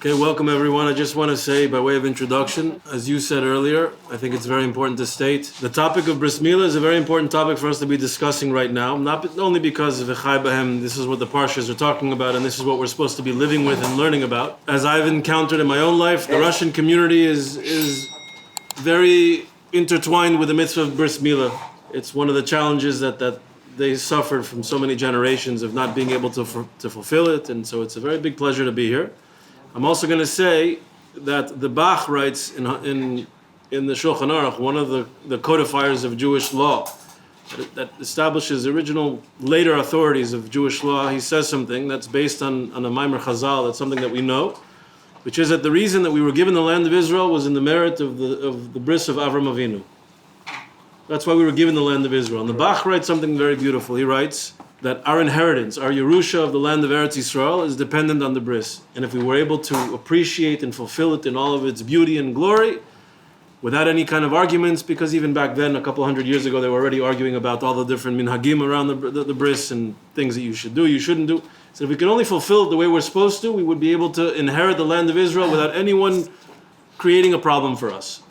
Okay, welcome everyone. I just want to say by way of introduction, as you said earlier, I think it's very important to state the topic of Bris Mila is a very important topic for us to be discussing right now, not only because of V'chai Bahem, this is what the Parshas are talking about and this is what we're supposed to be living with and learning about. As I've encountered in my own life, the Russian community is very intertwined with the mitzvah of Bris Mila. It's one of the challenges that they suffered from so many generations of not being able to fulfill it, and so it's a very big pleasure to be here. I'm also going to say that the Bach writes in the Shulchan Aruch, one of the codifiers of Jewish law, that establishes the original later authorities of Jewish law. He says something that's based on a Maimer Chazal, that's something that we know, which is that the reason that we were given the land of Israel was in the merit of the bris of Avram Avinu. That's why we were given the land of Israel. And the Bach writes something very beautiful. He writes that our inheritance, our Yerusha of the land of Eretz Yisrael is dependent on the bris. And if we were able to appreciate and fulfill it in all of its beauty and glory, without any kind of arguments, because even back then, a couple hundred years ago, they were already arguing about all the different minhagim around the bris and things that you should do, you shouldn't do. So if we can only fulfill it the way we're supposed to, we would be able to inherit the land of Israel without anyone creating a problem for us.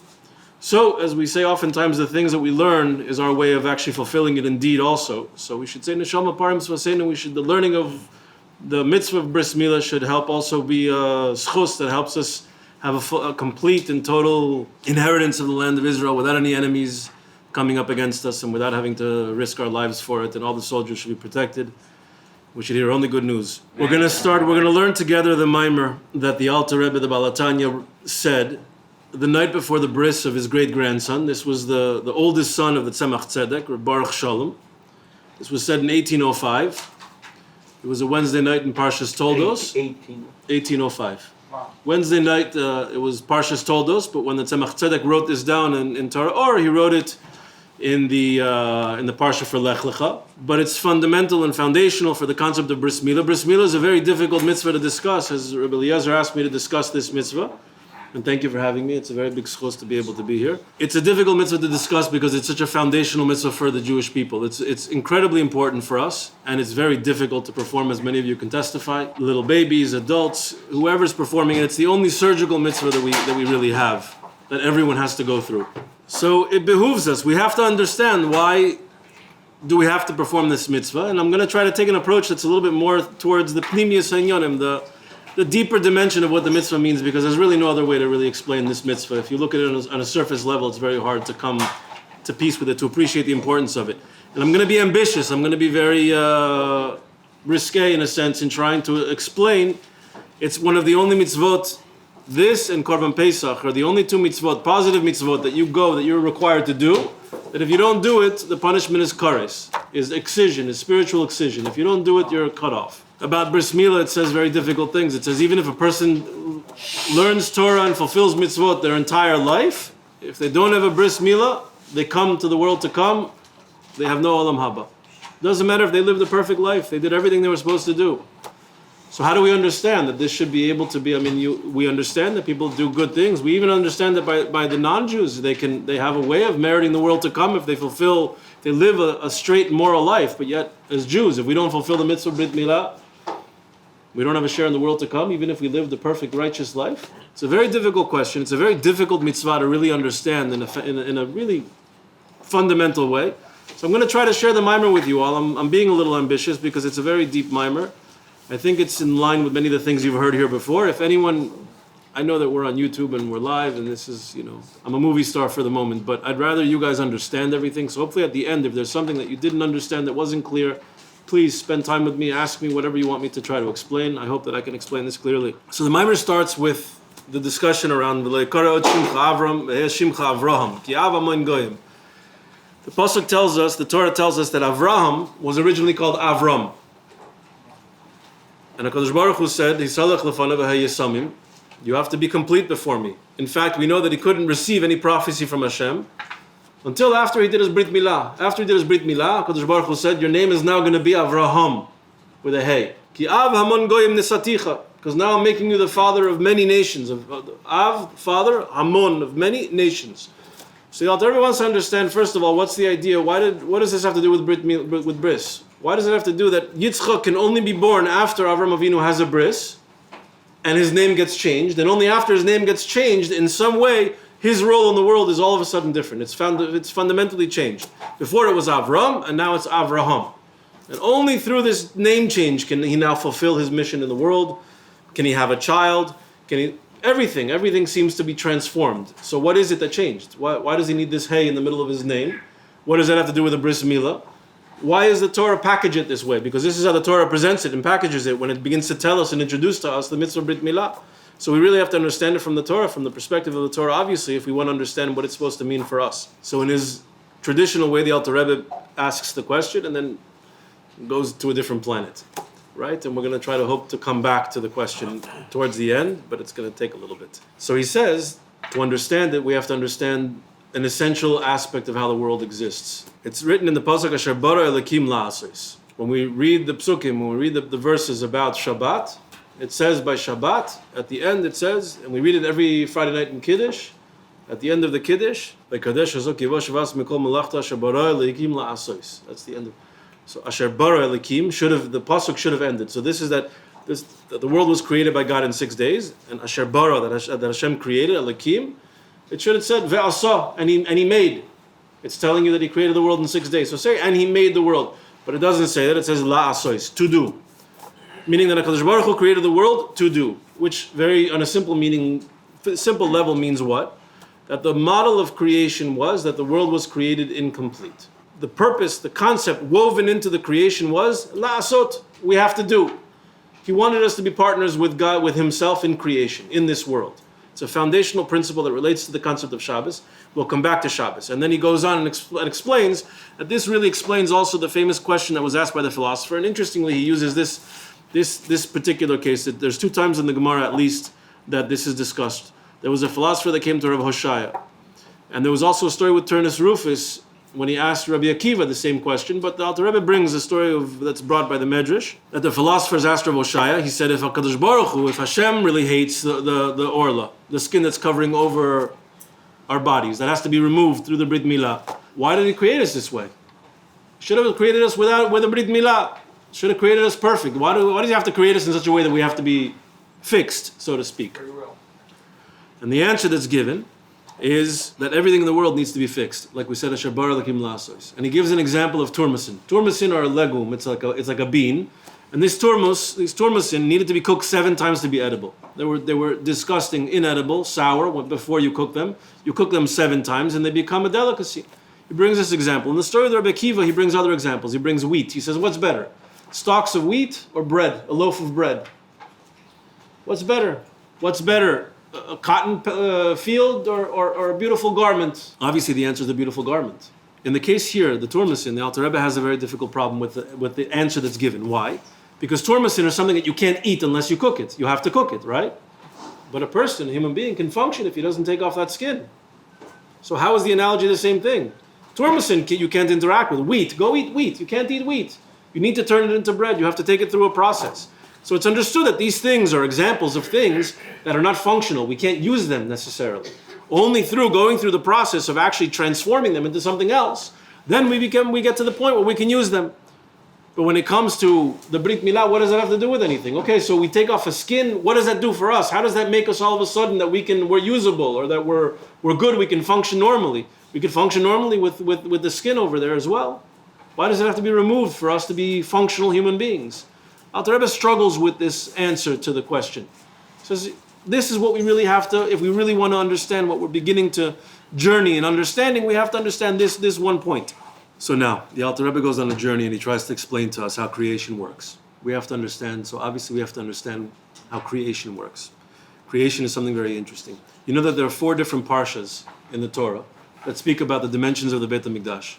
So, as we say oftentimes, the things that we learn is our way of actually fulfilling it indeed also. So we should say, Neshama Parim Svaseinu, the learning of the mitzvah of Bris Mila should help also be a schus that helps us have a complete and total inheritance of the land of Israel without any enemies coming up against us and without having to risk our lives for it, and all the soldiers should be protected. We should hear only good news. We're going to learn together the Maimer that the Alter Rebbe, the Baal HaTanya, said the night before the bris of his great-grandson. This was the oldest son of the Tzemach Tzedek, Baruch Shalom. This was said in 1805. It was a Wednesday night in Parshas Toldos. 1805. Wow. Wednesday night, it was Parshas Toldos, but when the Tzemach Tzedek wrote this down in Torah, or he wrote it in the Parsha for Lech Lecha, but it's fundamental and foundational for the concept of Bris Mila. Bris Mila is a very difficult mitzvah to discuss, as Rabbi Eliezer asked me to discuss this mitzvah. And thank you for having me. It's a very big schos to be able to be here. It's a difficult mitzvah to discuss because it's such a foundational mitzvah for the Jewish people. It's incredibly important for us, and it's very difficult to perform, as many of you can testify. Little babies, adults, whoever's performing it, it's the only surgical mitzvah that we really have, that everyone has to go through. So it behooves us. We have to understand why do we have to perform this mitzvah, and I'm going to try to take an approach that's a little bit more towards the pnimius hanyonim, the deeper dimension of what the mitzvah means, because there's really no other way to really explain this mitzvah. If you look at it on a surface level, it's very hard to come to peace with it, to appreciate the importance of it. And I'm going to be ambitious. I'm going to be very risque, in a sense, in trying to explain. It's one of the only mitzvot, this and Korban Pesach, are the only two mitzvot, positive mitzvot, that you're required to do, that if you don't do it, the punishment is kares, is excision, is spiritual excision. If you don't do it, you're cut off. About Bris Mila, it says very difficult things. It says even if a person learns Torah and fulfills mitzvot their entire life, if they don't have a Bris Mila, they come to the world to come, they have no olam haba. Doesn't matter if they lived a perfect life, they did everything they were supposed to do. So how do we understand that this should be able to be? We understand that people do good things. We even understand that by the non-Jews, they have a way of meriting the world to come if they live a straight moral life. But yet, as Jews, if we don't fulfill the mitzvah Brit Milah, we don't have a share in the world to come, even if we live the perfect righteous life. It's a very difficult question. It's a very difficult mitzvah to really understand in a really fundamental way. So I'm going to try to share the mimer with you all. I'm being a little ambitious because it's a very deep mimer. I think it's in line with many of the things you've heard here before. If anyone, I know that we're on YouTube and we're live, and this is, I'm a movie star for the moment, but I'd rather you guys understand everything. So hopefully at the end, if there's something that you didn't understand that wasn't clear, please spend time with me, ask me whatever you want me to try to explain. I hope that I can explain this clearly. So the mimer starts with the discussion around the Pasuk tells us, the Torah tells us that Avraham was originally called Avram. And HaKadosh Baruch Hu said, you have to be complete before me. In fact, we know that he couldn't receive any prophecy from Hashem until after he did his Brit Milah. After he did his Brit Milah, HaKadosh Baruch Hu said, your name is now going to be Avraham, with a hey. Ki av hamon goyim nisaticha, because now I'm making you the father of many nations. Av, father, hamon, of many nations. So everyone wants to understand, first of all, what's the idea? What does this have to do with Bris? Why does it have to do that Yitzchak can only be born after Avram Avinu has a bris? and his name gets changed, and only after his name gets changed, in some way, his role in the world is all of a sudden different. It's fundamentally changed. Before it was Avram, and now it's Avraham. And only through this name change can he now fulfill his mission in the world. Can he have a child? Everything seems to be transformed. So what is it that changed? Why does he need this hey in the middle of his name? What does that have to do with the Bris Mila? Why is the Torah package it this way? Because this is how the Torah presents it and packages it when it begins to tell us and introduce to us the mitzvah Brit Mila. So we really have to understand it from the Torah, from the perspective of the Torah, obviously, if we want to understand what it's supposed to mean for us. So in his traditional way, the Alter Rebbe asks the question and then goes to a different planet. Right? And we're going to try to hope to come back to the question towards the end, but it's going to take a little bit. So he says, to understand it, we have to understand an essential aspect of how the world exists. It's written in the Pasuk, Asher bara Elokim la'asos. When we read the Psukim, when we read the verses about Shabbat, it says by Shabbat, at the end it says, and we read it every Friday night in Kiddush, at the end of the Kiddush, that's the end of. So Asher bara Elokim the pasuk should have ended. So this is that the world was created by God in 6 days, and Asher bara that Hashem created Elokim, it should have said ve'asa and he made. It's telling you that he created the world in 6 days. So say and he made the world, but it doesn't say that. It says la'asos, to do, meaning that HaKadosh Baruch Hu created the world to do, which on a simple level means what? That the model of creation was that the world was created incomplete. The purpose, the concept woven into the creation was la'asot, we have to do. He wanted us to be partners with God, with himself in creation, in this world. It's a foundational principle that relates to the concept of Shabbos. We'll come back to Shabbos. And then he goes on and explains that this really explains also the famous question that was asked by the philosopher. And interestingly, he uses this particular case. That there's 2 times in the Gemara at least that this is discussed. There was a philosopher that came to Rav Hoshaya. And there was also a story with Turnus Rufus when he asked Rabbi Akiva the same question, but the Alter Rebbe brings a story that's brought by the Medrash, that the philosophers asked Rav Hoshaya, he said, if HaKadosh Baruch Hu, if Hashem really hates the orla, the skin that's covering over our bodies, that has to be removed through the Brit Mila, why did he create us this way? Should have created us with a Brit Mila. Should have created us perfect. Why does he have to create us in such a way that we have to be fixed, so to speak? And the answer that's given is that everything in the world needs to be fixed, like we said, Asher bara Elokim la'asos. And he gives an example of turmasin. Turmasin are a legum; it's like a bean, and these turmasin needed to be cooked 7 times to be edible. They were disgusting, inedible, sour before you cook them. You cook them 7 times, and they become a delicacy. He brings this example. In the story of the Rabbi Akiva, he brings other examples. He brings wheat. He says, what's better, stalks of wheat or bread, a loaf of bread? What's better? What's better? A cotton field or a beautiful garment? Obviously, the answer is the beautiful garment. In the case here, the turmasin, the Alter Rebbe has a very difficult problem with the answer that's given. Why? Because turmasin is something that you can't eat unless you cook it. You have to cook it, right? But a person, a human being, can function if he doesn't take off that skin. So how is the analogy the same thing? Turmasin you can't interact with. Wheat, go eat wheat. You can't eat wheat. You need to turn it into bread. You have to take it through a process. So it's understood that these things are examples of things that are not functional. We can't use them necessarily. Only through going through the process of actually transforming them into something else, then we get to the point where we can use them. But when it comes to the Brit Milah, what does that have to do with anything? Okay, so we take off a skin. What does that do for us? How does that make us all of a sudden that we're usable or that we're good? We can function normally. We can function normally with the skin over there as well. Why does it have to be removed for us to be functional human beings? Alter Rebbe struggles with this answer to the question. He says, this is what we really have to, if we really want to understand what we're beginning to journey in understanding, we have to understand this one point. So now, the Alter Rebbe goes on a journey and he tries to explain to us how creation works. We have to understand, so obviously we have to understand how creation works. Creation is something very interesting. You know that there are 4 different parshas in the Torah that speak about the dimensions of the Beit HaMikdash,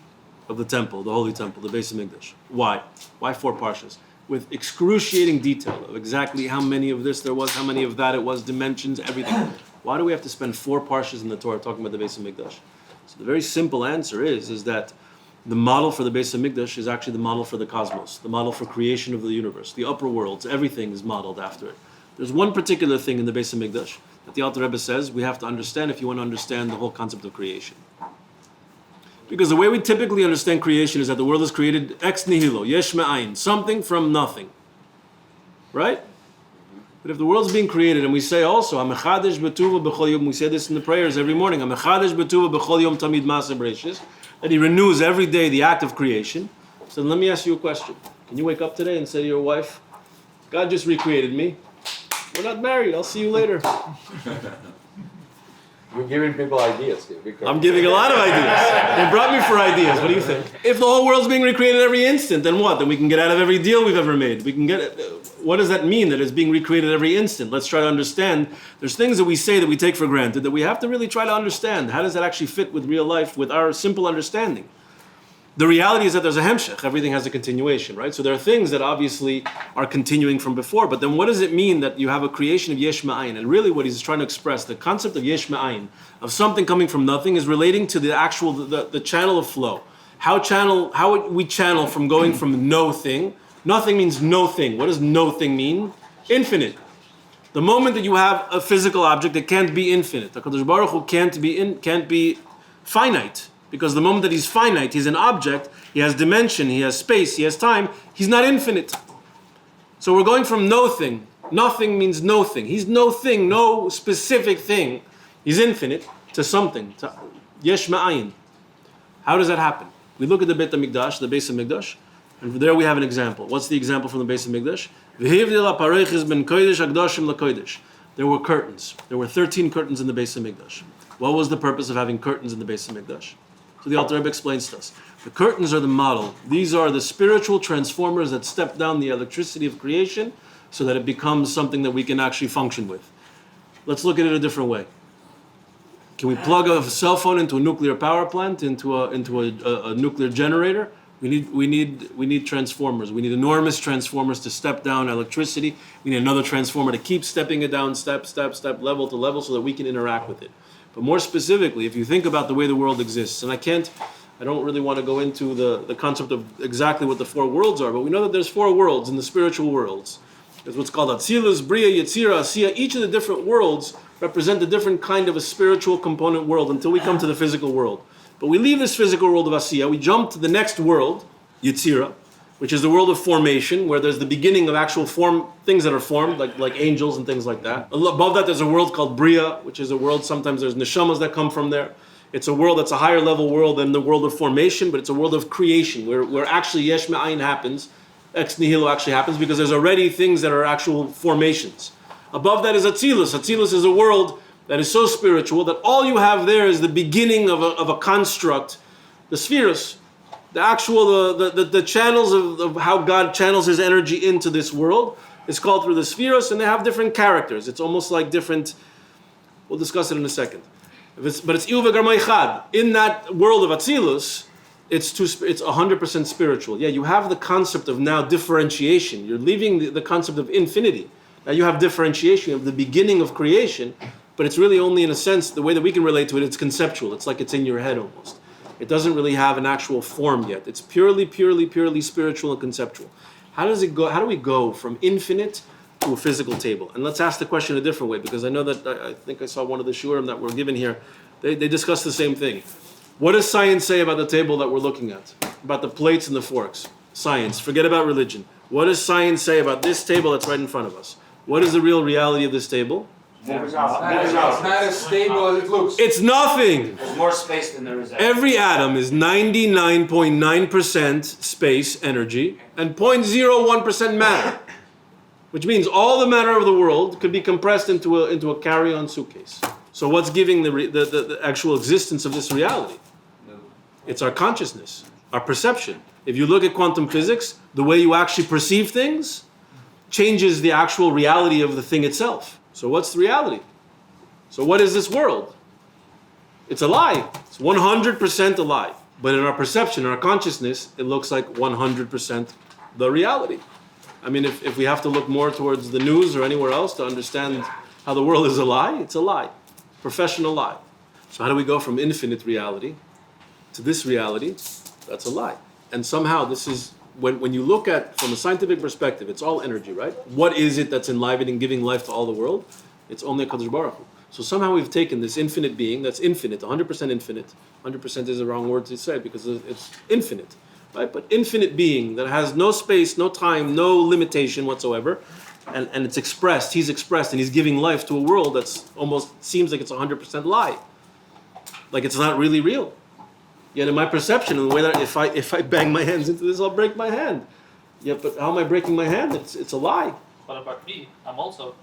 of the temple, the Holy Temple, the Beis HaMikdash. Why? Why 4 parshas? With excruciating detail of exactly how many of this there was, how many of that it was, dimensions, everything. Why do we have to spend 4 parshas in the Torah talking about the Beis HaMikdash? So the very simple answer is that the model for the Beis HaMikdash is actually the model for the cosmos, the model for creation of the universe, the upper worlds, everything is modeled after it. There's one particular thing in the Beis HaMikdash that the Alter Rebbe says we have to understand if you want to understand the whole concept of creation. Because the way we typically understand creation is that the world is created ex nihilo, yesh me'ayin, something from nothing. Right? But if the world's being created, and we say also, "Hamechadesh betuva b'chol yom," we say this in the prayers every morning, "Hamechadesh betuva b'chol yom tamid ma'aseh bereishis," that He renews every day the act of creation. So let me ask you a question. Can you wake up today and say to your wife, "God just recreated me. We're not married. I'll see you later." You're giving people ideas. I'm giving a lot of ideas. They brought me for ideas. What do you think? If the whole world's being recreated every instant, then what? Then we can get out of every deal we've ever made. We can get. What does that mean that it's being recreated every instant? Let's try to understand. There's things that we say that we take for granted that we have to really try to understand. How does that actually fit with real life, with our simple understanding? The reality is that there's a hemshech. Everything has a continuation, right? So there are things that obviously are continuing from before. But then what does it mean that you have a creation of yesh ma'ayin? And really what he's trying to express, the concept of yesh ma'ayin, of something coming from nothing, is relating to the actual, the channel of flow. How we channel from going from no thing. Nothing means no thing. What does no thing mean? Infinite. The moment that you have a physical object, it can't be infinite. HaKadosh Baruch Hu can't be finite. Because the moment that he's finite, he's an object, he has dimension, he has space, he has time, he's not infinite. So we're going from no thing. Nothing means no thing. He's no thing, no specific thing. He's infinite to something. To yesh ma'ayin. How does that happen? We look at the Beit HaMikdash, the Beis HaMikdash, and there we have an example. What's the example from the Beis HaMikdash? There were curtains. There were 13 curtains in the Beis HaMikdash. What was the purpose of having curtains in the Beis HaMikdash? So the Alter Rebbe explains to us. The curtains are the model. These are the spiritual transformers that step down the electricity of creation so that it becomes something that we can actually function with. Let's look at it a different way. Can we plug a cell phone into a nuclear power plant, into a nuclear generator? We need transformers. We need enormous transformers to step down electricity. We need another transformer to keep stepping it down, step, level to level, so that we can interact with it. But more specifically, if you think about the way the world exists, and I don't really want to go into the concept of exactly what the four worlds are, but we know that there's four worlds in the spiritual worlds. There's what's called Atzilus, Bria, Yetzira, Asiya. Each of the different worlds represent a different kind of a spiritual component world until we come to the physical world. But we leave this physical world of Asiya, we jump to the next world, Yetzira, which is the world of formation, where there's the beginning of actual form, things that are formed, like angels and things like that. Above that, there's a world called Bria, which is a world, sometimes there's neshamas that come from there. It's a world that's a higher level world than the world of formation, but it's a world of creation, where actually yesh ma'ayin happens, ex nihilo actually happens, because there's already things that are actual formations. Above that is Atzilus. Atzilus is a world that is so spiritual that all you have there is the beginning of a construct, the spheres, the actual, the channels of how God channels His energy into this world is called through the spheres, and they have different characters. It's almost like different, we'll discuss it in a second. But it's Iu v'Garmai Chad. In that world of Atzilus, it's 100% spiritual. Yeah, you have the concept of now differentiation. You're leaving the concept of infinity. Now you have differentiation of the beginning of creation, but it's really only in a sense, the way that we can relate to it, it's conceptual. It's like it's in your head almost. It doesn't really have an actual form yet. It's purely spiritual and conceptual. How does it go? How do we go from infinite to a physical table? And let's ask the question a different way, because I know that I think I saw one of the shurim that were given here. They discuss the same thing. What does science say about the table that we're looking at? About the plates and the forks? Science. Forget about religion. What does science say about this table that's right in front of us? What is the real reality of this table? It's not as stable as it looks. It's nothing. There's more space than there is air. Every atom is 99.9% space energy and 0.01% matter, which means all the matter of the world could be compressed into a carry-on suitcase. So what's giving the actual existence of this reality? It's our consciousness, our perception. If you look at quantum physics, the way you actually perceive things changes the actual reality of the thing itself. So what's the reality? So what is this world? It's a lie. It's 100% a lie. But in our perception, in our consciousness, it looks like 100% the reality. I mean, if we have to look more towards the news or anywhere else to understand how the world is a lie, it's a lie. Professional lie. So how do we go from infinite reality to this reality? That's a lie. And somehow this is, when you look at, from a scientific perspective, it's all energy, right? What is it that's enlivening, giving life to all the world? It's only HaKadosh Baruch Hu. So somehow we've taken this infinite being, that's infinite, 100% infinite. 100% is the wrong word to say because it's infinite, right? But infinite being that has no space, no time, no limitation whatsoever, and it's expressed, he's expressed, and he's giving life to a world that's almost seems like it's 100% lie. Like it's not really real. Yet in my perception, in the way that if I bang my hands into this, I'll break my hand. Yeah, but how am I breaking my hand? It's a lie. What about me? I'm also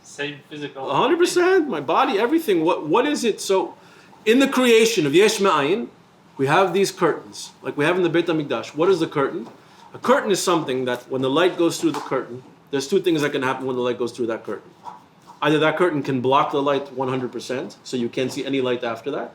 same physical. 100%, my body, everything. What is it? So, in the creation of Yesh Ma'ayin, we have these curtains, like we have in the Beit HaMikdash. What is the curtain? A curtain is something that when the light goes through the curtain, there's two things that can happen when the light goes through that curtain. Either that curtain can block the light 100%, so you can't see any light after that,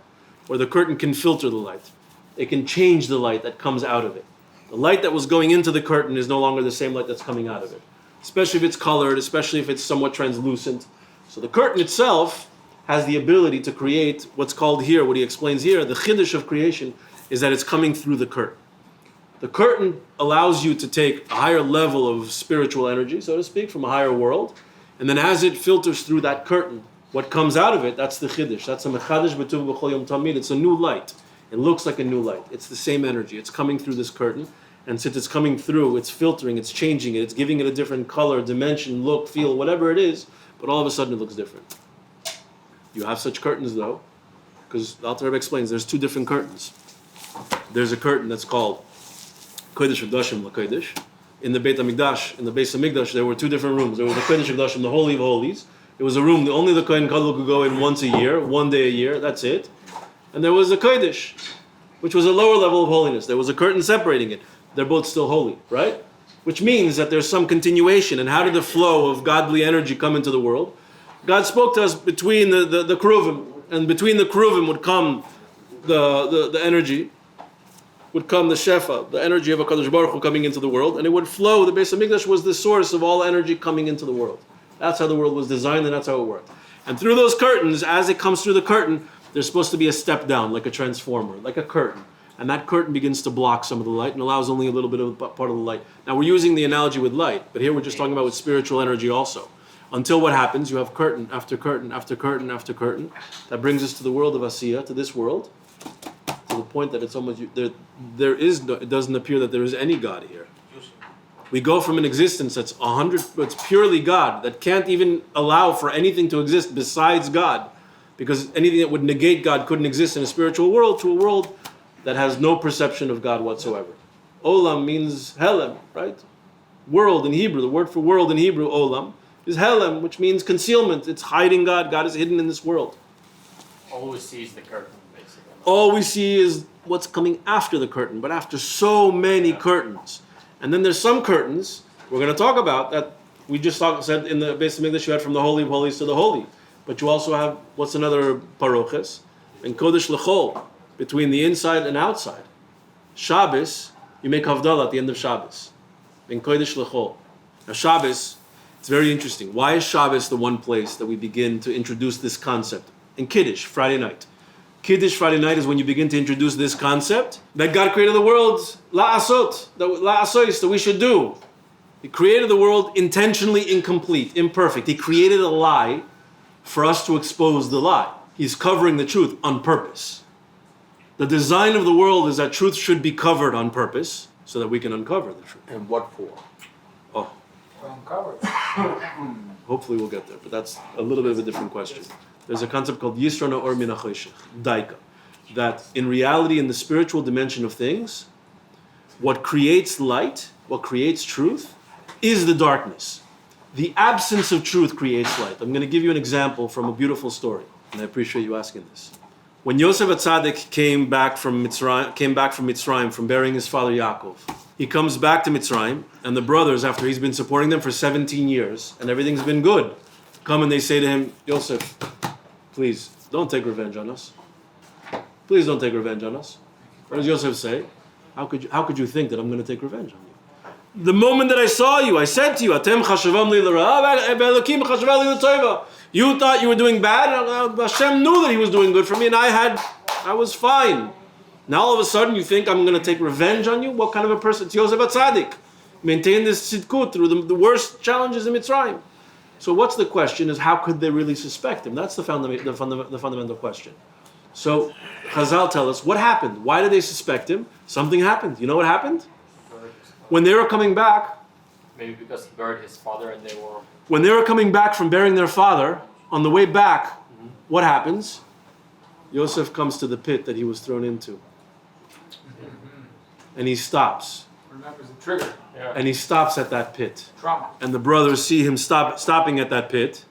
or the curtain can filter the light. It can change the light that comes out of it. The light that was going into the curtain is no longer the same light that's coming out of it, especially if it's colored, especially if it's somewhat translucent. So the curtain itself has the ability to create what's called here, what he explains here, the chiddush of creation is that it's coming through the curtain. The curtain allows you to take a higher level of spiritual energy, so to speak, from a higher world, and then as it filters through that curtain, what comes out of it, that's the chiddush. That's a mechadish b'tuv b'chol yom tamid. It's a new light. It looks like a new light. It's the same energy. It's coming through this curtain, and since it's coming through, it's filtering, it's changing it, it's giving it a different color, dimension, look, feel, whatever it is, but all of a sudden it looks different. You have such curtains though, because the Alter Rebbe explains there's two different curtains. There's a curtain that's called Kodesh V'Dashim LaKodesh. In the Beit HaMikdash, in the Beis HaMikdash, there were two different rooms. There was the Kodesh V'Dashim, the Holy of Holies. It was a room that only the Kohen Gadol could go in once a year, one day a year, that's it. And there was a Kodesh, which was a lower level of holiness. There was a curtain separating it. They're both still holy, right? Which means that there's some continuation. And how did the flow of godly energy come into the world? God spoke to us between the Keruvim, and between the Keruvim would come the energy, would come the Shefa, the energy of HaKadosh Baruch Hu coming into the world, and it would flow. The Beis HaMikdash was the source of all energy coming into the world. That's how the world was designed, and that's how it worked. And through those curtains, as it comes through the curtain, there's supposed to be a step down, like a transformer, like a curtain. And that curtain begins to block some of the light and allows only a little bit of part of the light. Now we're using the analogy with light, but here we're just talking about with spiritual energy also. Until what happens, you have curtain after curtain after curtain after curtain. That brings us to the world of Asiya, to this world, to the point that it's almost, it doesn't appear that there is any God here. We go from an existence that's it's purely God, that can't even allow for anything to exist besides God, because anything that would negate God couldn't exist in a spiritual world, to a world that has no perception of God whatsoever. Olam means Helem, right? World in Hebrew, the word for world in Hebrew, Olam, is Helem, which means concealment. It's hiding God. God is hidden in this world. All we see is the curtain, basically. All we see is what's coming after the curtain, but after so many curtains. And then there's some curtains we're going to talk about that we just said in the Beis HaMikdash you had from the Holy of Holies to the Holy. But you also have, what's another paroches? And Kodesh L'chol, between the inside and outside. Shabbos, you make Havdalah at the end of Shabbos. And Kodesh L'chol. Now Shabbos, it's very interesting. Why is Shabbos the one place that we begin to introduce this concept? In Kiddush, Friday night. Kiddush Friday night is when you begin to introduce this concept that God created the world la'asot, that we should do. He created the world intentionally incomplete, imperfect. He created a lie for us to expose the lie. He's covering the truth on purpose. The design of the world is that truth should be covered on purpose so that we can uncover the truth. And what for? Oh, Uncovered. hopefully we'll get there, but that's a little bit of a different question. There's a concept called Yisrona or Min HaChoshech, Daika, that in reality, in the spiritual dimension of things, what creates light, what creates truth, is the darkness. The absence of truth creates light. I'm going to give you an example from a beautiful story, and I appreciate you asking this. When Yosef HaTzadik came back from Mitzrayim, from burying his father Yaakov, he comes back to Mitzrayim, and the brothers, after he's been supporting them for 17 years, and everything's been good, come and they say to him, Yosef, please, don't take revenge on us. Please don't take revenge on us. What does Yosef say? How could you think that I'm going to take revenge on you? The moment that I saw you, I said to you, Atem chashavam li l'ra, ve'elokim chashavam li l'toiva. You thought you were doing bad, Hashem knew that he was doing good for me, and I was fine. Now all of a sudden you think I'm going to take revenge on you? What kind of a person? It's Yosef HaTzadik. Maintain this tzidkut through the worst challenges in Mitzrayim. So what's the question is, how could they really suspect him? That's the fundamental question. So Chazal tell us, what happened? Why did they suspect him? Something happened. You know what happened? When they were coming back, Maybe because he buried his father and they were. When they were coming back from burying their father, on the way back, what happens? Yosef comes to the pit that he was thrown into. And he stops. Remembers the trigger. Yeah. And he stops at that pit. Trauma. And the brothers see him stopping at that pit.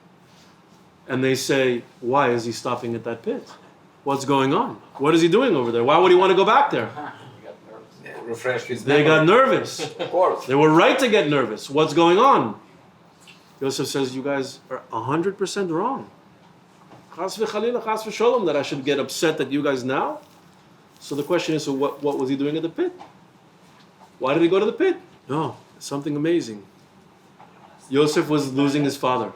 And they say, why is he stopping at that pit? What's going on? What is he doing over there? Why would he want to go back there? He got nervous. Refresh his They got nervous. Of course. They were right to get nervous. What's going on? Yosef says, you guys are 100% wrong. Chas v'chalila, chas v'sholom, that I should get upset at you guys now? So the question is, so what was he doing at the pit? Why did he go to the pit? No, something amazing. Yosef was losing his father.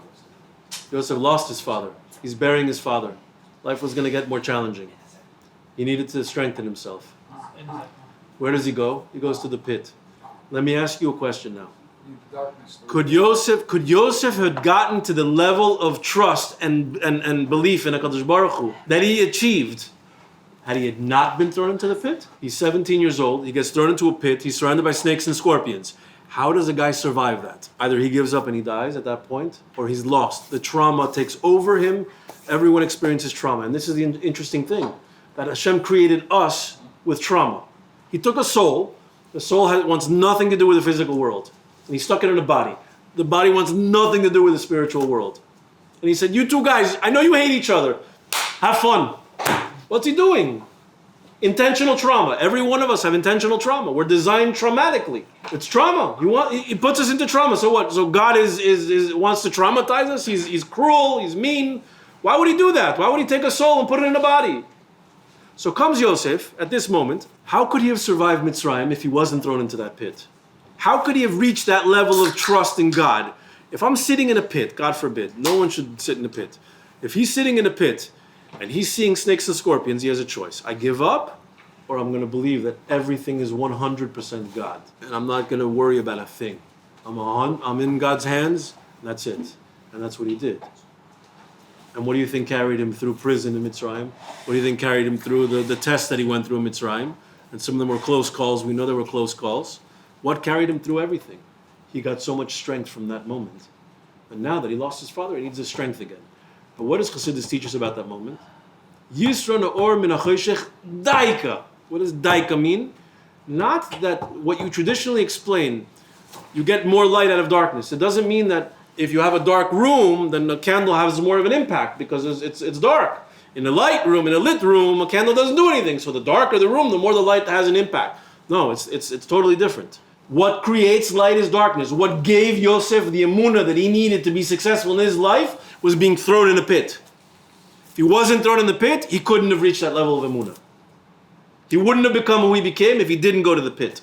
Yosef lost his father. He's burying his father. Life was going to get more challenging. He needed to strengthen himself. Where does he go? He goes to the pit. Let me ask you a question now. Darkness. Could Yosef have gotten to the level of trust and belief in HaKadosh Baruch Hu that he achieved had he had not been thrown into the pit? He's 17 years old. He gets thrown into a pit. He's surrounded by snakes and scorpions. How does a guy survive that? Either he gives up and he dies at that point, or he's lost. The trauma takes over him. Everyone experiences trauma. And this is the interesting thing, that Hashem created us with trauma. He took a soul. The soul wants nothing to do with the physical world. And he stuck it in a body. The body wants nothing to do with the spiritual world. And he said, you two guys, I know you hate each other. Have fun. What's he doing? Intentional trauma. Every one of us have intentional trauma. We're designed traumatically. It's trauma. He puts us into trauma. So what? So God wants to traumatize us? He's cruel. He's mean. Why would he do that? Why would he take a soul and put it in a body? So comes Yosef at this moment. How could he have survived Mitzrayim if he wasn't thrown into that pit? How could he have reached that level of trust in God? If I'm sitting in a pit, God forbid, no one should sit in a pit. If he's sitting in a pit and he's seeing snakes and scorpions, he has a choice. I give up, or I'm going to believe that everything is 100% God. And I'm not going to worry about a thing. I'm in God's hands, and that's it. And that's what he did. And what do you think carried him through prison in Mitzrayim? What do you think carried him through the test that he went through in Mitzrayim? And some of them were close calls. We know they were close calls. What carried him through everything? He got so much strength from that moment. And now that he lost his father, he needs his strength again. But what does Chassidus teach us about that moment? Yisro na'or min ha'choshech daika. What does daika mean? Not that what you traditionally explain, you get more light out of darkness. It doesn't mean that if you have a dark room, then the candle has more of an impact because it's dark. In a light room, in a lit room, a candle doesn't do anything. So the darker the room, the more the light has an impact. No, it's totally different. What creates light is darkness. What gave Yosef the emunah that he needed to be successful in his life was being thrown in a pit. If he wasn't thrown in the pit, he couldn't have reached that level of emunah. He wouldn't have become who he became if he didn't go to the pit.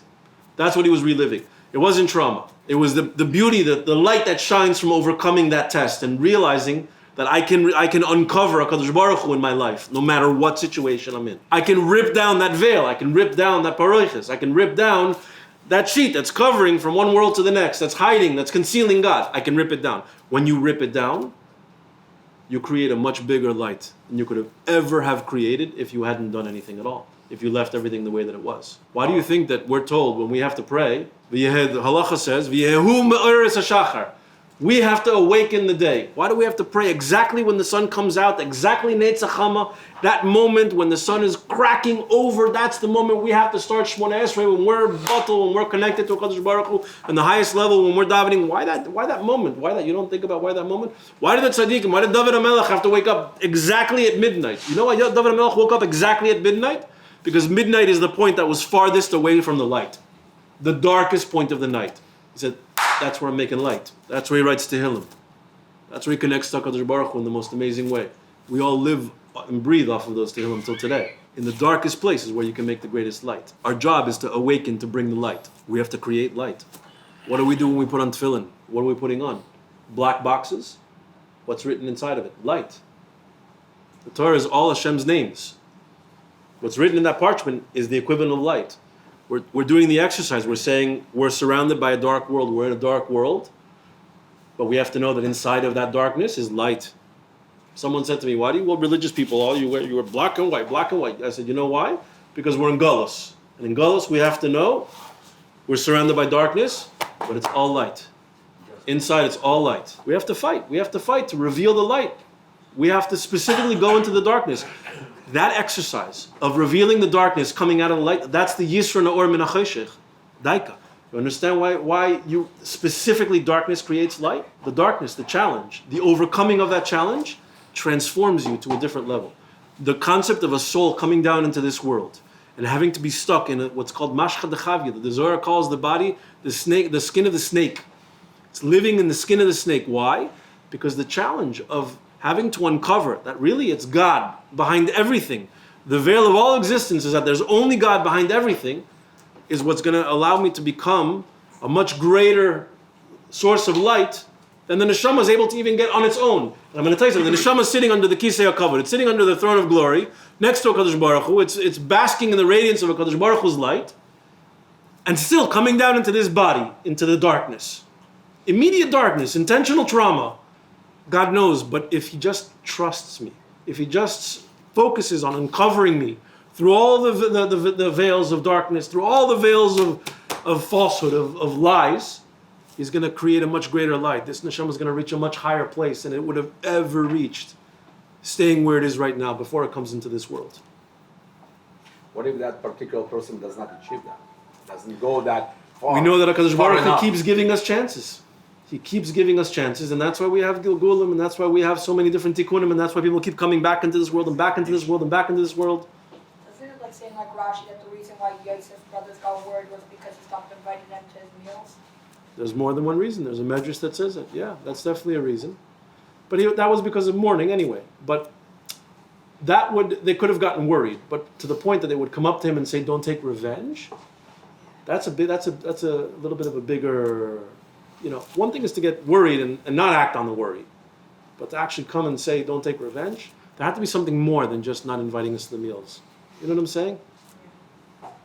That's what he was reliving. It wasn't trauma. It was the beauty, the light that shines from overcoming that test and realizing that I can uncover HaKadosh Baruch Hu in my life, no matter what situation I'm in. I can rip down that veil. I can rip down that paroiches. I can rip down that sheet that's covering from one world to the next, that's hiding, that's concealing God. I can rip it down. When you rip it down, you create a much bigger light than you could have ever have created if you hadn't done anything at all. If you left everything the way that it was. Why do you think that we're told when we have to pray, the halacha says, "V'yehu me'ores hashachar." We have to awaken the day. Why do we have to pray exactly when the sun comes out, exactly Netzach Hama, that moment when the sun is cracking over, that's the moment we have to start Shmona Esrei, when we're batal, when we're connected to HaKadosh Baruch Hu, and the highest level, when we're davening. Why that moment? Why that? You don't think about why that moment? Why did the tzaddikim, why did David HaMelech have to wake up exactly at midnight? You know why David HaMelech woke up exactly at midnight? Because midnight is the point that was farthest away from the light. The darkest point of the night. He said, that's where I'm making light. That's where he writes Tehillim. That's where he connects to HaKadosh Baruch Hu in the most amazing way. We all live and breathe off of those Tehillim till today. In the darkest place is where you can make the greatest light. Our job is to awaken, to bring the light. We have to create light. What do we do when we put on tefillin? What are we putting on? Black boxes? What's written inside of it? Light. The Torah is all Hashem's names. What's written in that parchment is the equivalent of light. We're doing the exercise. We're saying we're surrounded by a dark world. We're in a dark world. But we have to know that inside of that darkness is light. Someone said to me, why do you religious people, all you wear black and white, black and white? I said, you know why? Because we're in Gullus. And in Gullus we have to know we're surrounded by darkness, but it's all light. Inside, it's all light. We have to fight. We have to fight to reveal the light. We have to specifically go into the darkness. That exercise of revealing the darkness, coming out of the light, that's the Yisra Na'or Min HaChoshech. Daika. You understand why you specifically darkness creates light? The darkness, the challenge, the overcoming of that challenge transforms you to a different level. The concept of a soul coming down into this world and having to be stuck in what's called mashcha dechavya. The Zohar calls the body the snake, the skin of the snake. It's living in the skin of the snake. Why? Because the challenge of having to uncover that really it's God behind everything. The veil of all existence is that there's only God behind everything, is what's going to allow me to become a much greater source of light than the neshama is able to even get on its own. And I'm going to tell you something. The neshama is sitting under the kisei hakavod. It's sitting under the throne of glory, next to HaKadosh Baruch Hu. It's basking in the radiance of HaKadosh Baruch Hu's light, and still coming down into this body, into the darkness. Immediate darkness, intentional trauma. God knows, but if he just trusts me, if he just focuses on uncovering me through all the veils of darkness, through all the veils of falsehood, of lies, he's going to create a much greater light. This neshama is going to reach a much higher place than it would have ever reached, staying where it is right now before it comes into this world. What if that particular person does not achieve that? Doesn't go that far? We know that HaKadosh far Baruch Hu enough. keeps giving us chances. He keeps giving us chances, and that's why we have Gilgulim, and that's why we have so many different tikkunim, and that's why people keep coming back into this world, and back into this world, and back into this world. Isn't it like saying, like Rashi, that the reason why Yosef's brothers got worried was because he stopped inviting them to his meals? There's more than one reason. There's a medrash that says it. Yeah, that's definitely a reason. But that was because of mourning anyway. But they could have gotten worried. But to the point that they would come up to him and say, "Don't take revenge." That's a little bit of a bigger. One thing is to get worried and not act on the worry, but to actually come and say, "Don't take revenge." There had to be something more than just not inviting us to the meals. You know what I'm saying?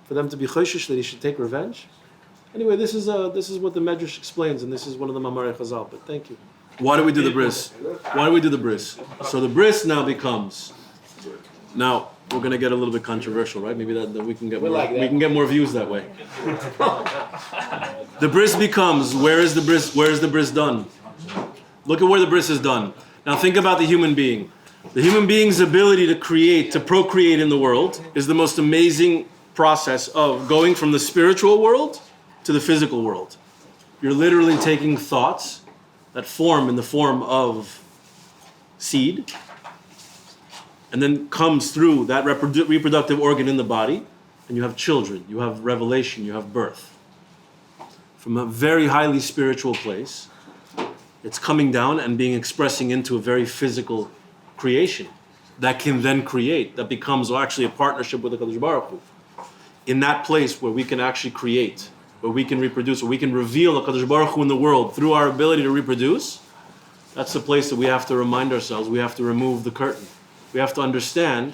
For them to be choshish that he should take revenge. Anyway, this is what the Medrash explains, and this is one of the Mamarei Chazal. But thank you. Why do we do the bris? Why do we do the bris? So the bris now becomes. Now we're going to get a little bit controversial, right? Maybe that we can get more. like that. We can get more views that way. The bris becomes. Where is the bris? Where is the bris done? Look at where the bris is done. Now think about the human being. The human being's ability to create, to procreate in the world, is the most amazing process of going from the spiritual world to the physical world. You're literally taking thoughts that form in the form of seed, and then comes through that reproductive organ in the body, and you have children, you have revelation, you have birth. From a very highly spiritual place, it's coming down and being expressing into a very physical creation that can then create, that becomes actually a partnership with the HaKadosh Baruch Hu. In that place where we can actually create, where we can reproduce, where we can reveal HaKadosh Baruch Hu in the world through our ability to reproduce, that's the place that we have to remind ourselves, we have to remove the curtain. We have to understand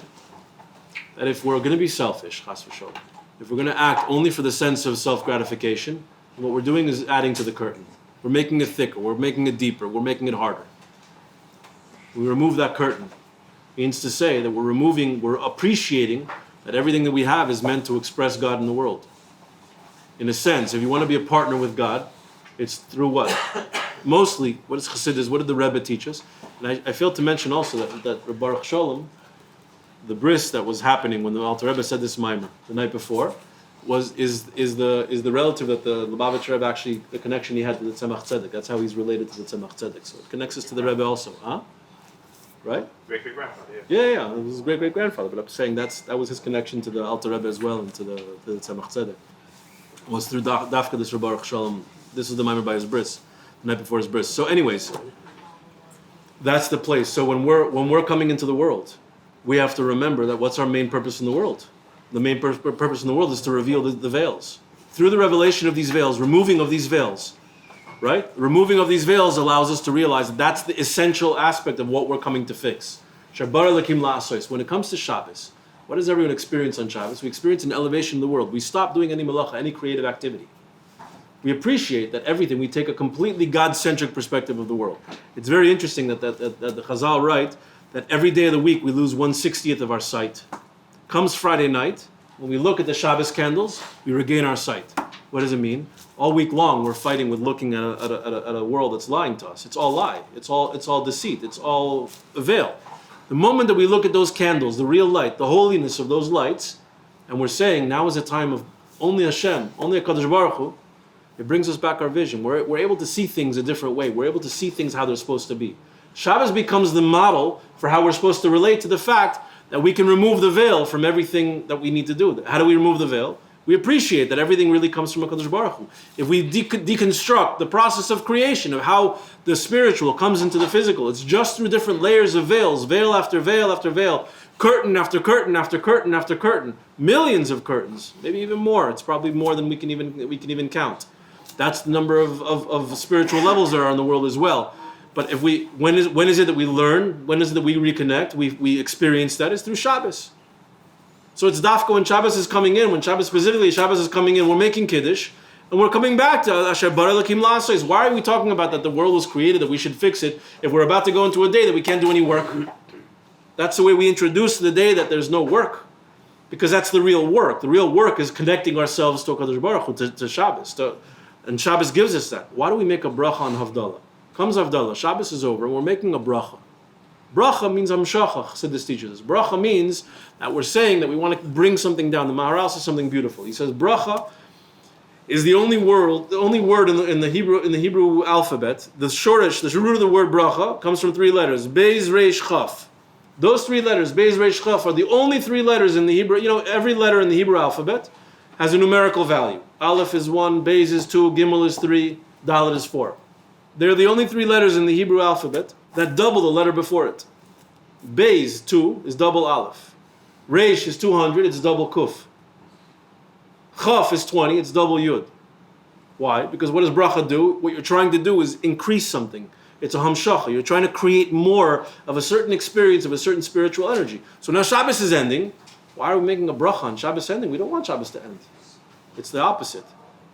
that if we're going to be selfish, chas v'sholem, if we're going to act only for the sense of self-gratification, what we're doing is adding to the curtain. We're making it thicker, we're making it deeper, we're making it harder. We remove that curtain. Means to say that we're appreciating that everything that we have is meant to express God in the world. In a sense, if you want to be a partner with God, it's through what? Mostly, what is Chassidus? What did the Rebbe teach us? And I failed to mention also that Baruch Sholem, the bris that was happening when the Alter Rebbe said this mimer the night before, is the relative that the Lubavitcher Rebbe actually, the connection he had to the Tzemach Tzedek. That's how he's related to the Tzemach Tzedek. So it connects us to the Rebbe also, huh? Right? Great-great-grandfather, Yeah, it was his great-great-grandfather, but I'm saying that was his connection to the Alter Rebbe as well and to the Tzemach Tzedek. It was through Dafka this Baruch Shalom. This is the mimer by his bris, the night before his bris. So anyways, that's the place. So when we're coming into the world, we have to remember that what's our main purpose in the world? The main purpose in the world is to reveal the veils. Through the revelation of these veils, removing of these veils, right? Removing of these veils allows us to realize that that's the essential aspect of what we're coming to fix. Shabar Lakim La'asois. When it comes to Shabbos, what does everyone experience on Shabbos? We experience an elevation in the world. We stop doing any malacha, any creative activity. We appreciate that everything, we take a completely God-centric perspective of the world. It's very interesting that the Chazal write that every day of the week we lose 1/60th of our sight. Comes Friday night, when we look at the Shabbos candles, we regain our sight. What does it mean? All week long we're fighting with looking at a world that's lying to us. It's all lie. It's all deceit. It's all a veil. The moment that we look at those candles, the real light, the holiness of those lights, and we're saying now is a time of only Hashem, only HaKadosh Baruch Hu, it brings us back our vision. We're able to see things a different way. We're able to see things how they're supposed to be. Shabbos becomes the model for how we're supposed to relate to the fact that we can remove the veil from everything that we need to do. How do we remove the veil? We appreciate that everything really comes from HaKadosh Baruch Hu. If we deconstruct the process of creation, of how the spiritual comes into the physical, it's just through different layers of veils, veil after veil after veil, curtain after curtain after curtain after curtain, millions of curtains, maybe even more. It's probably more than we can even count. That's the number of spiritual levels there are in the world as well. But if when is it that we learn? When is it that we reconnect? We experience that is through Shabbos. So it's dafka when Shabbos is coming in. When Shabbos is coming in, we're making kiddush, and we're coming back to Asher bara Elokim la'aseh. Why are we talking about that the world was created, that we should fix it, if we're about to go into a day that we can't do any work? That's the way we introduce the day that there's no work, because that's the real work. The real work is connecting ourselves to HaKadosh Baruch Hu, to Shabbos. And Shabbos gives us that. Why do we make a bracha on Havdalah? Comes Havdalah, Shabbos is over, and we're making a bracha. Bracha means Hamshacha, said this teacher. Bracha means that we're saying that we want to bring something down. The Maharal says something beautiful. He says bracha is the only word in the Hebrew alphabet. The root of the word bracha comes from 3 letters. Beis Reish Chaf. Those 3 letters, Beis Reish Chaf, are the only 3 letters in the Hebrew. Every letter in the Hebrew alphabet has a numerical value. Aleph is 1, Beis is 2, Gimel is 3, Dalet is 4. They're the only 3 letters in the Hebrew alphabet that double the letter before it. Beis, 2, is double Aleph. Reish is 200, it's double Kuf. Chaf is 20, it's double Yud. Why? Because what does bracha do? What you're trying to do is increase something. It's a hamshacha. You're trying to create more of a certain experience, of a certain spiritual energy. So now Shabbos is ending. Why are we making a bracha on Shabbos ending? We don't want Shabbos to end. It's the opposite.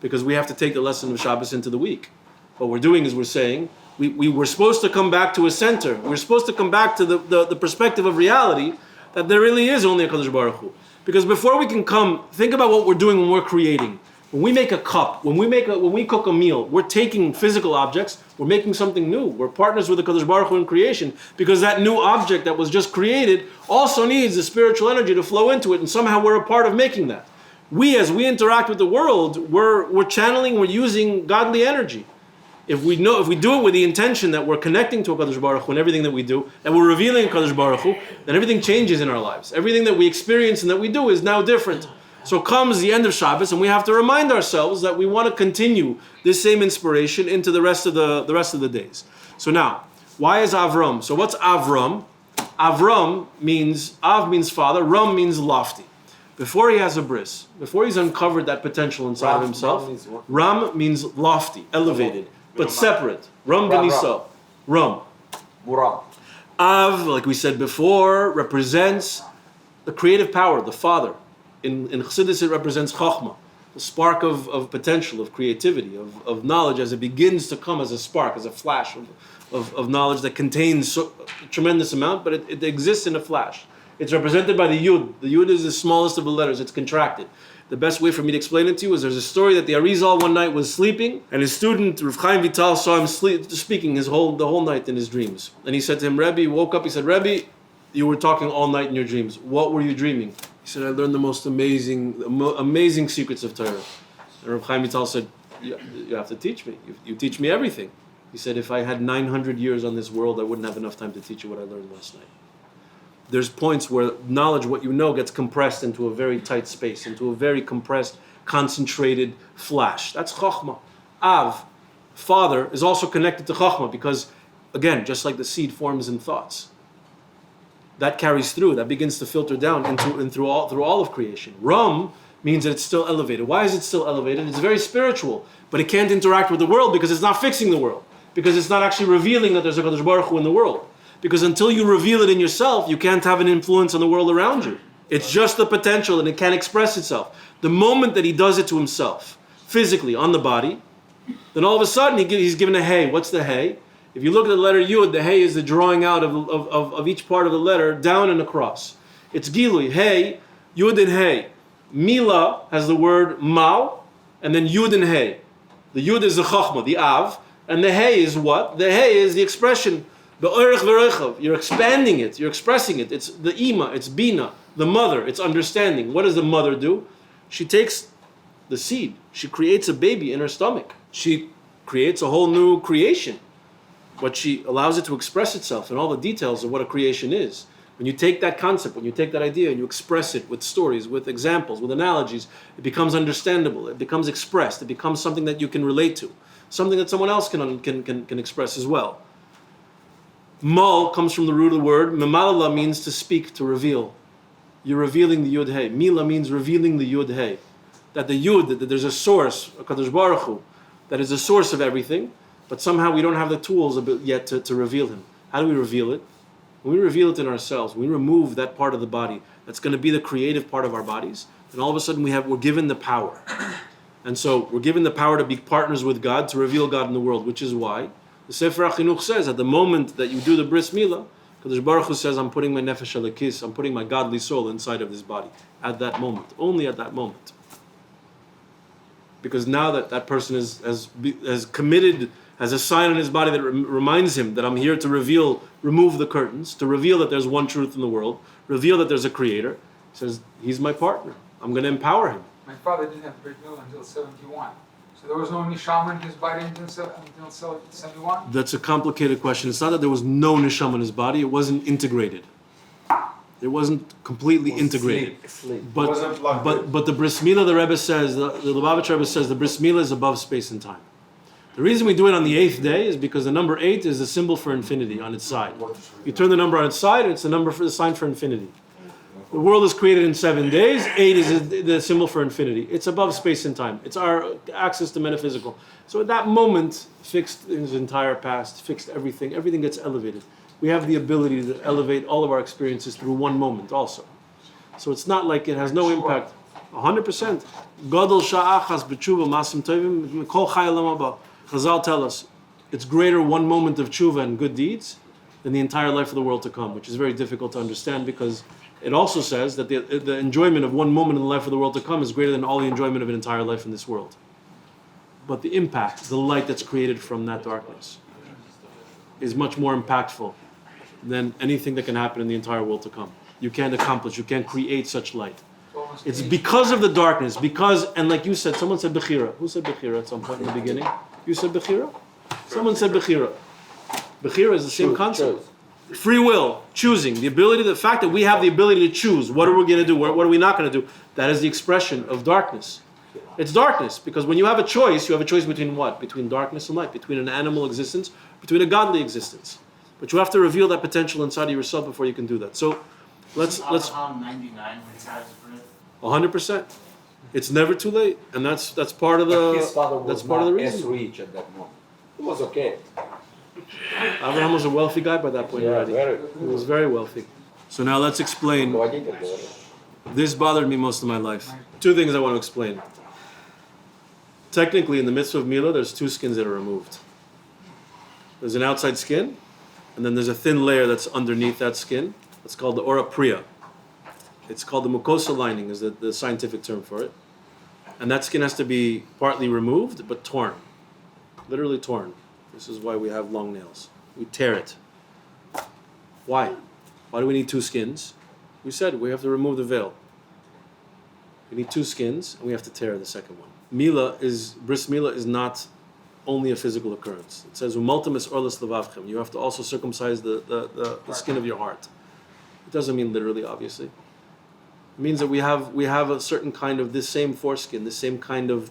Because we have to take the lesson of Shabbos into the week. What we're doing is we're saying, we were supposed to come back to a center. We're supposed to come back to the perspective of reality that there really is only a HaKadosh Baruch Hu. Because before we can come, think about what we're doing when we're creating. When we make a cup, when we cook a meal, we're taking physical objects, we're making something new. We're partners with the HaKadosh Baruch Hu in creation, because that new object that was just created also needs the spiritual energy to flow into it, and somehow we're a part of making that. As we interact with the world, we're channeling, we're using godly energy. If we do it with the intention that we're connecting to HaKadosh Baruch Hu in everything that we do, and we're revealing HaKadosh Baruch Hu, then everything changes in our lives. Everything that we experience and that we do is now different. So comes the end of Shabbos, and we have to remind ourselves that we want to continue this same inspiration into the rest of the days. So now, why is Avram? So what's Avram? Avram means, Av means father, Ram means lofty. Before he has a bris, before he's uncovered that potential inside of himself, Ram means lofty, elevated, but separate. Ram Beniso. Ram. Muram. Av, like we said before, represents the creative power, the father. In Chassidus, it represents Chachma, the spark of potential, of creativity, of knowledge as it begins to come as a spark, as a flash of knowledge that contains a tremendous amount, but it exists in a flash. It's represented by the Yud. The Yud is the smallest of the letters. It's contracted. The best way for me to explain it to you is there's a story that the Arizal one night was sleeping, and his student, Rav Chaim Vital, saw him speaking the whole night in his dreams. And he said to him, Rebbe, he woke up, he said, Rebbe, you were talking all night in your dreams. What were you dreaming? He said, I learned the most amazing secrets of Torah. And Rav Chaim Vital said, you have to teach me. You teach me everything. He said, if I had 900 years on this world, I wouldn't have enough time to teach you what I learned last night. There's points where knowledge, what you know, gets compressed into a very tight space, into a very compressed, concentrated flash. That's Chachma. Av, father, is also connected to Chachma because, again, just like the seed forms in thoughts, that carries through, that begins to filter down through all of creation. Ram means that it's still elevated. Why is it still elevated? It's very spiritual, but it can't interact with the world because it's not fixing the world, because it's not actually revealing that there's a Kadosh Baruch Hu in the world. Because until you reveal it in yourself, you can't have an influence on the world around you. It's just the potential and it can't express itself. The moment that he does it to himself, physically, on the body, then all of a sudden he's given a hey. What's the hey? If you look at the letter Yud, the hey is the drawing out of each part of the letter down and across. It's Gilui, hey, Yud and hey. Mila has the word Mao, and then Yud and Hey. The Yud is the Chachma, the Av, and the Hey is what? The Hey is the expression. You're expanding it, you're expressing it. It's the Ima, it's Bina, the mother, it's understanding. What does the mother do? She takes the seed, she creates a baby in her stomach. She creates a whole new creation. But she allows it to express itself in all the details of what a creation is. When you take that concept, when you take that idea and you express it with stories, with examples, with analogies, it becomes understandable, it becomes expressed, it becomes something that you can relate to, something that someone else can express as well. Mal comes from the root of the word. Memalala means to speak, to reveal. You're revealing the Yud Hey. Mila means revealing the Yud Hey. That the Yud, that there's a source, a Kadosh Baruch Hu, that is the source of everything, but somehow we don't have the tools yet to reveal Him. How do we reveal it? When we reveal it in ourselves, when we remove that part of the body that's going to be the creative part of our bodies, then all of a sudden we're given the power. And so we're given the power to be partners with God, to reveal God in the world, which is why the Sefer HaChinuch says, at the moment that you do the Bris Mila, Kadosh Baruch Hu says, I'm putting my nefesh halakis, I'm putting my godly soul inside of this body. At that moment. Only at that moment. Because now that person has committed, has a sign on his body that reminds him that I'm here to remove the curtains, to reveal that there's one truth in the world, reveal that there's a creator. He says, he's my partner. I'm going to empower him. My father didn't have Brit Mila until 71. So there was no neshama in his body until 71? That's a complicated question. It's not that there was no neshama in his body, it wasn't integrated. It wasn't completely integrated. Sleep. But the Bris Mila, the Rebbe says, the Lubavitcher Rebbe says, the Bris Mila is above space and time. The reason we do it on the 8th day is because the number 8 is the symbol for infinity on its side. You turn the number on its side, and it's the sign for infinity. The world is created in 7 days. 8 is the symbol for infinity. It's above space and time. It's our access to metaphysical. So at that moment, fixed his entire past, fixed everything. Everything gets elevated. We have the ability to elevate all of our experiences through one moment also. So it's not like it has no impact. 100%. Gadol sha'achas b'tshuva masim tovim kol chai olam haba. Chazal tell us it's greater one moment of tshuva and good deeds than the entire life of the world to come, which is very difficult to understand because it also says that the enjoyment of one moment in the life of the world to come is greater than all the enjoyment of an entire life in this world. But the impact, the light that's created from that darkness is much more impactful than anything that can happen in the entire world to come. You can't accomplish, you can't create such light. It's because of the darkness, and like you said, someone said Bechira. Who said Bechira at some point in the beginning? You said Bechira? Someone said Bechira. Bechira is the same concept. Free will, choosing, the fact that we have the ability to choose what are we going to do, what are we not going to do, that is the expression of darkness. It's darkness, because when you have a choice between what? Between darkness and light, between an animal existence, between a godly existence. But you have to reveal that potential inside of yourself before you can do that. So let's 99 when 100%. It's never too late, and that's part of the His father was that's part of the not as reason. rich at that moment. It was okay. Abraham was a wealthy guy by that point already. He was very wealthy. So now let's explain. This bothered me most of my life. Two things I want to explain. Technically, in the mitzvah of Mila, there's two skins that are removed. There's an outside skin, and then there's a thin layer that's underneath that skin. It's called the ora priya. It's called the mucosa lining, is the scientific term for it. And that skin has to be partly removed, but torn. Literally torn. This is why we have long nails. We tear it. Why? Why do we need two skins? We said we have to remove the veil. We need two skins, and we have to tear the second one. Bris Mila is not only a physical occurrence. It says, "Umultimus orlas levavchem." You have to also circumcise the skin of your heart. It doesn't mean literally, obviously. It means that we have a certain kind of this same foreskin, the same kind of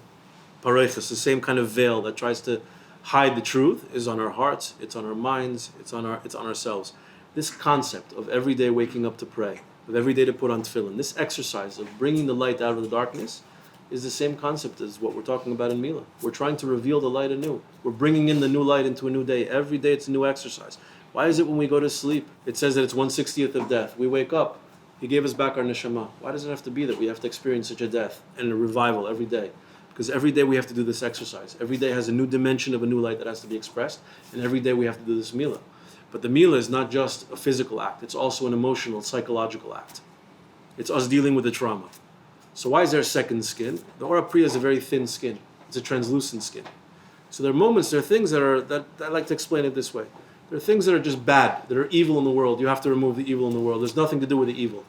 parechus, the same kind of veil that tries to hide the truth is on our hearts, it's on our minds, it's on ourselves. This concept of every day waking up to pray, of every day to put on tefillin, this exercise of bringing the light out of the darkness is the same concept as what we're talking about in Mila. We're trying to reveal the light anew. We're bringing in the new light into a new day. Every day it's a new exercise. Why is it when we go to sleep, it says that it's 1/60th of death? We wake up, He gave us back our neshama. Why does it have to be that we have to experience such a death and a revival every day? Because every day we have to do this exercise. Every day has a new dimension of a new light that has to be expressed, and every day we have to do this Mila. But the Mila is not just a physical act, it's also an emotional, psychological act. It's us dealing with the trauma. So why is there a second skin? The Ora Priya is a very thin skin. It's a translucent skin. So there are moments, there are things that I like to explain it this way. There are things that are just bad, that are evil in the world. You have to remove the evil in the world. There's nothing to do with the evil.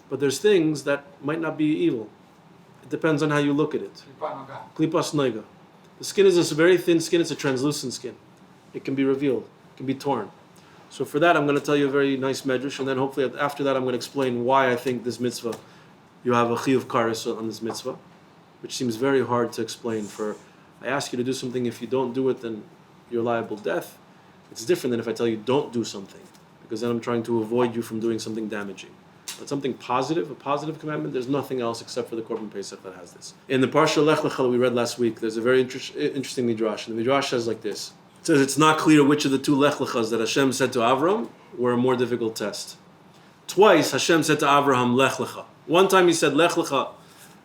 But there's things that might not be evil. It depends on how you look at it. Klipas noiga. The skin is a very thin skin. It's a translucent skin. It can be revealed. It can be torn. So for that, I'm going to tell you a very nice medrash, and then hopefully after that, I'm going to explain why I think this mitzvah, you have a chiyuv kares on this mitzvah, which seems very hard to explain. I ask you to do something. If you don't do it, then you're liable to death. It's different than if I tell you don't do something, because then I'm trying to avoid you from doing something damaging. But something positive, a positive commandment, there's nothing else except for the Korban Pesach that has this. In the Parsha Lech Lecha that we read last week, there's a very interesting midrash. And the midrash says like this. It says it's not clear which of the two Lech Lechas that Hashem said to Avram were a more difficult test. Twice Hashem said to Avraham, Lech Lecha. One time he said, Lech Lecha,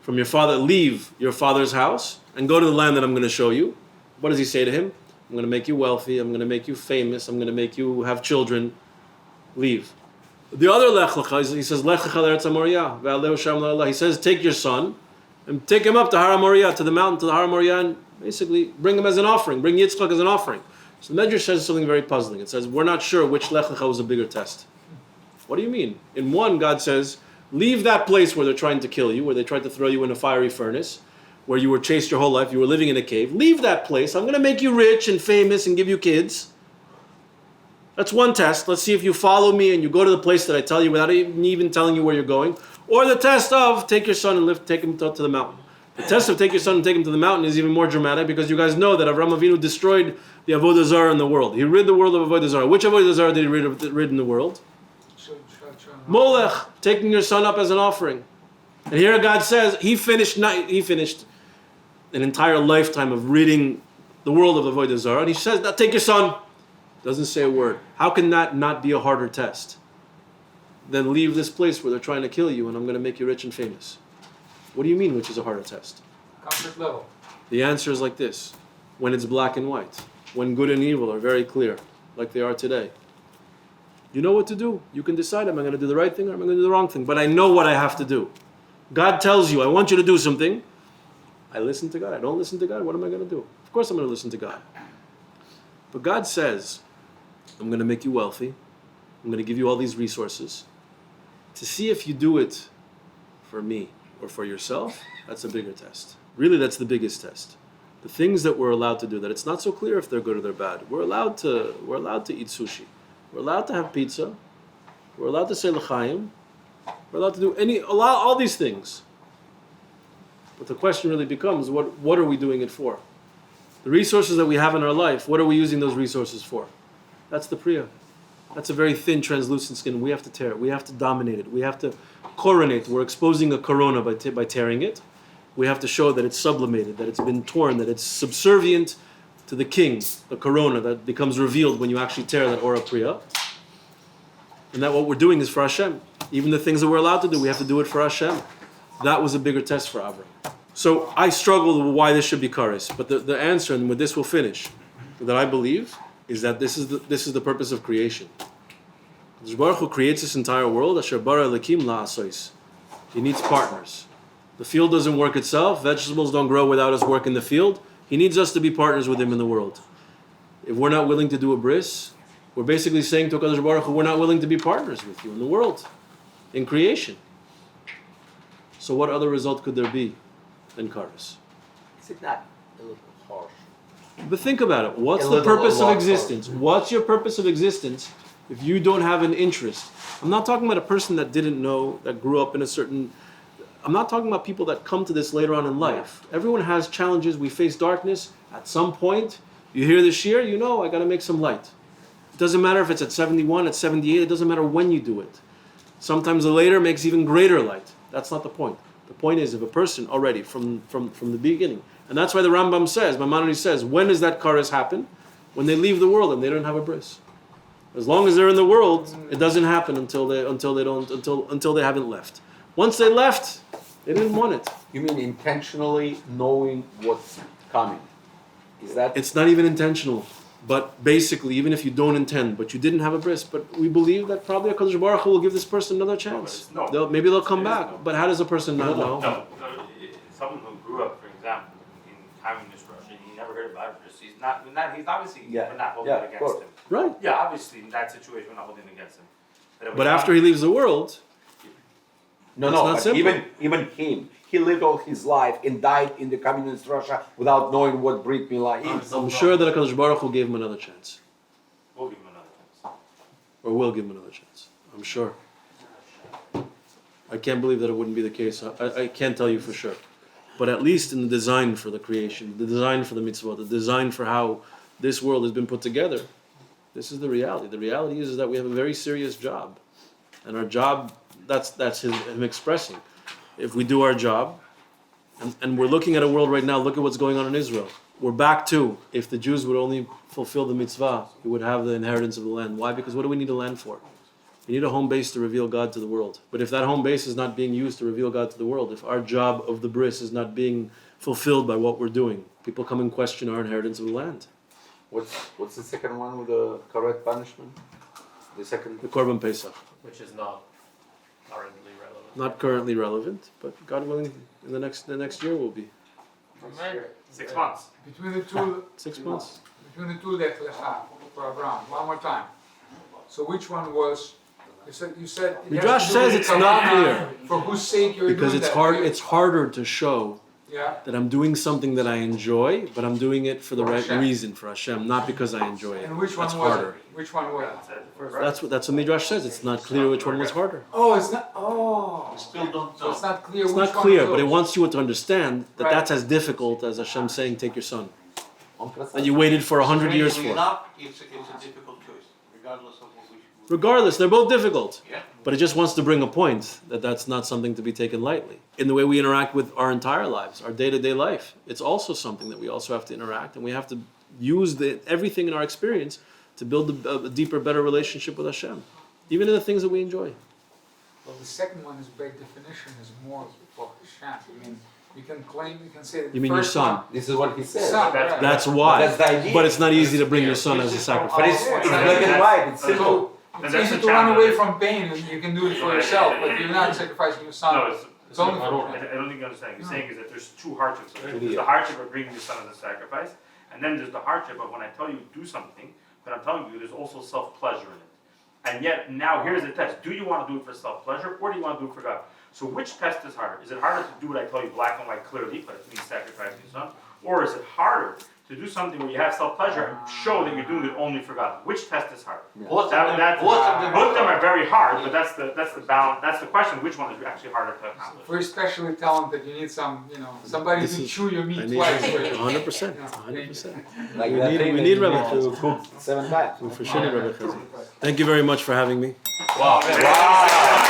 from your father, leave your father's house and go to the land that I'm going to show you. What does he say to him? I'm going to make you wealthy, I'm going to make you famous, I'm going to make you have children. Leave. The other Lech Lecha, he says, Lech Lecha l'Eretz HaMoriah, ve'aleu Shem la'Elah. He says, take your son and take him up to Har HaMoriah, to the mountain, to the Har HaMoriah, and basically bring him as an offering, bring Yitzchak as an offering. So the Medrash says something very puzzling. It says, we're not sure which Lech Lecha was a bigger test. What do you mean? In one, God says, leave that place where they're trying to kill you, where they tried to throw you in a fiery furnace, where you were chased your whole life, you were living in a cave. Leave that place. I'm going to make you rich and famous and give you kids. That's one test. Let's see if you follow me and you go to the place that I tell you without even telling you where you're going. Or the test of take your son and take him to the mountain. The test of take your son and take him to the mountain is even more dramatic because you guys know that Avraham Avinu destroyed the Avodah Zarah in the world. He rid the world of Avodah Zarah. Which Avodah Zarah did he rid in the world? Molech, taking your son up as an offering. And here God says he finished an entire lifetime of ridding the world of Avodah Zarah. And he says, now take your son. Doesn't say a word. How can that not be a harder test? Then leave this place where they're trying to kill you and I'm going to make you rich and famous. What do you mean, which is a harder test? Comfort level. The answer is like this. When it's black and white. When good and evil are very clear, like they are today. You know what to do. You can decide, am I going to do the right thing or am I going to do the wrong thing? But I know what I have to do. God tells you, I want you to do something. I listen to God. I don't listen to God. What am I going to do? Of course I'm going to listen to God. But God says, I'm going to make you wealthy. I'm going to give you all these resources. To see if you do it for me or for yourself, that's a bigger test. Really, that's the biggest test. The things that we're allowed to do, that it's not so clear if they're good or they're bad. We're allowed to eat sushi. We're allowed to have pizza. We're allowed to say l'chaim. We're allowed to do all these things. But the question really becomes, what are we doing it for? The resources that we have in our life, what are we using those resources for? That's the priya. That's a very thin, translucent skin. We have to tear it. We have to dominate it. We have to coronate. We're exposing a corona by tearing it. We have to show that it's sublimated, that it's been torn, that it's subservient to the king, the corona that becomes revealed when you actually tear that aura priya. And that what we're doing is for Hashem. Even the things that we're allowed to do, we have to do it for Hashem. That was a bigger test for Avram. So I struggle with why this should be kares, but the answer, and with this we'll finish, that I believe is that this is the purpose of creation. The Baruch Hu creates this entire world. Asher bara Elokim la'asos. He needs partners. The field doesn't work itself. Vegetables don't grow without us work in the field. He needs us to be partners with him in the world. If we're not willing to do a bris, we're basically saying to HaKadosh Baruch Hu, we're not willing to be partners with you in the world, in creation. So what other result could there be than kares? Is it not a little harsh? But think about it. What's the purpose of existence? What's your purpose of existence if you don't have an interest? I'm not talking about a person that didn't know, that grew up in a certain... I'm not talking about people that come to this later on in life. Everyone has challenges. We face darkness. At some point, you hear the shir, you know, I got to make some light. It doesn't matter if it's at 71, at 78. It doesn't matter when you do it. Sometimes the later makes even greater light. That's not the point. The point is, if a person already, from the beginning, and that's why the Rambam says, Maimonides says, when does that kares happen? When they leave the world and they don't have a bris. As long as they're in the world, it doesn't happen until they haven't left. Once they left, they didn't want it. You mean intentionally knowing what's coming? Is that? It's not even intentional. But basically, even if you don't intend, but you didn't have a bris, but we believe that probably HaKadosh Baruch Hu will give this person another chance. No. Maybe they'll come back. But how does a person not know? No. someone who grew up, for example, in communist Russia, he never heard about Bris. He's obviously, Yeah. we're not holding Yeah, it of against course. him. Right. Yeah, obviously, in that situation, we're not holding it against him. it But was after he leaves the world, No, It's no, not but simple. even him, he lived all his life and died in the communist Russia without knowing what Brit Mila is. I'm sure that HaKadosh Baruch Hu gave him another chance. we'll give him another chance. Or will give him another chance. I'm sure. I can't believe that it wouldn't be the case. I can't tell you for sure. But at least in the design for the creation, the design for the mitzvah, the design for how this world has been put together, this is the reality. The reality is that we have a very serious job. And our job, that's him expressing. If we do our job, and we're looking at a world right now, look at what's going on in Israel. We're back to, if the Jews would only fulfill the mitzvah, we would have the inheritance of the land. Why? Because what do we need a land for? We need a home base to reveal God to the world. But if that home base is not being used to reveal God to the world, if our job of the bris is not being fulfilled by what we're doing, people come and question our inheritance of the land. What's the second one with the correct punishment? The second. The Korban Pesach. Which is not currently relevant. Not currently relevant, but God willing, in the next year will be. Right. 6 months. Between the two, 6 months. between the two Lech Lecha for Abraham, one more time. So which one was, you said. it has Midrash to do says with it's not Kavanah, clear. For whose sake you're Because doing it's that. hard. It's harder to show Yeah, that I'm doing something that I enjoy, but I'm doing it for the For right Hashem. reason, for Hashem, not because I enjoy it. and which one That's was harder. it? Which one was it? That's what Midrash says. It's not clear which one was harder. Oh, it's not, oh. We still don't So know. it's not clear It's which not one clear, of but it those. wants you to understand that Right. that's as difficult as Hashem saying, "Take your son," On that you waited for 100 years Strangely for. enough, it's a difficult choice, regardless of what we should. Regardless, they're both difficult. Yeah. But it just wants to bring a point that that's not something to be taken lightly. In the way we interact with our entire lives, our day-to-day life, it's also something that we also have to interact, and we have to use everything in our experience to build a deeper, better relationship with Hashem, even in the things that we enjoy. Well, the second one is by definition is more for Hashem. I mean, you can claim, you can say that the You mean your first son? one- This is what he said. Son, That's- right. That's why. That's the idea. But it's not easy to bring your son as a But sacrifice. it's black and white. It's simple. So, it's That's easy the to run challenge. away from pain, and you can do it for yourself, but you're not sacrificing your son. No, It's only for I him. don't think you understand. You're No. saying is that there's two hardships. There's Yeah. the hardship of bringing your son as a sacrifice, and then there's the hardship of when I tell you do something, but I'm telling you there's also self-pleasure in it. And yet now here's the test. Do you want to do it for self-pleasure or do you want to do it for God? So which test is harder? Is it harder to do what I tell you black and white clearly, but it means sacrificing your son? Or is it harder to do something where you have self-pleasure and show that you're doing it only for God? Which test is harder? Both of them, Both of them are very hard, but that's the balance. That's the question. Which one is actually harder to accomplish? If you're especially talented, you need some, somebody This to is- chew your I meat need twice. for you. 100%. Yeah. 100%. Like We that need- thing we that need you Rabbi to cook 7 times. For sure, Rabbi Chazi. Thank you very much for having me. Wow. Wow.